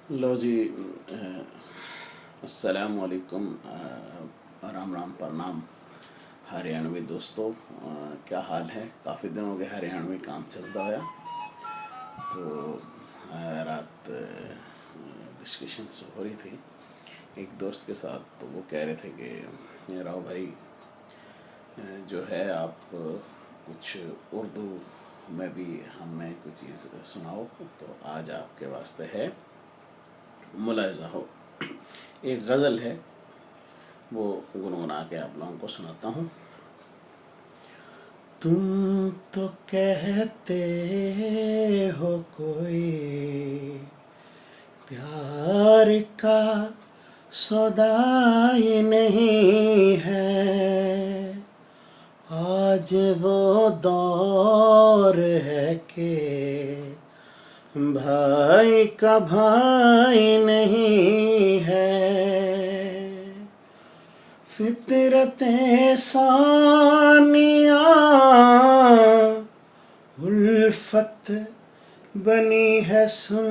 लो जी। अस्सलाम वालेकुम। राम राम प्रणाम हरियाणवी दोस्तों। क्या हाल है? काफ़ी दिनों हो गए हरियाणवी काम चलता है। तो रात डिस्कशन हो रही थी एक दोस्त के साथ, तो वो कह रहे थे कि राव भाई जो है आप कुछ उर्दू में भी हमें कुछ चीज़ सुनाओ। तो आज आपके वास्ते है मुलाहिज़ा हो। एक गज़ल है, वो गुनगुना के आप लोगों को सुनाता हूँ। तुम तो कहते हो कोई प्यार का सौदा ही नहीं है, आज वो दौर है कि भाई का भाई नहीं है। फितरतें सानिया उल्फत बनी है, सुन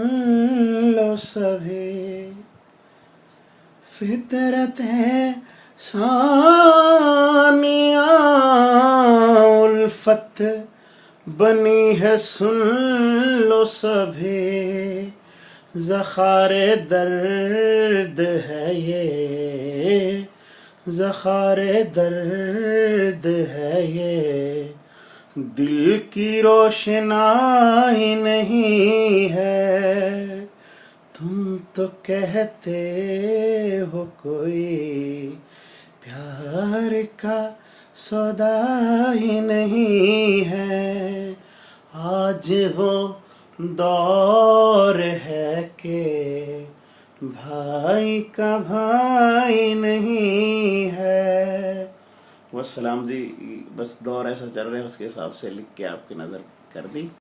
लो सभी। फितरतें सानिया उल्फत बनी है, सुन लो सभी। ज़ख़ारे दर्द है ये, ज़ख़ारे दर्द है ये, दिल की रोशनाई नहीं है। तुम तो कहते हो कोई प्यार का सौदा ही नहीं है, आज वो दौर है कि भाई का भाई नहीं है। वस्सलाम जी। बस दौर ऐसा चल रहा है, उसके हिसाब से लिख के आपकी नज़र कर दी।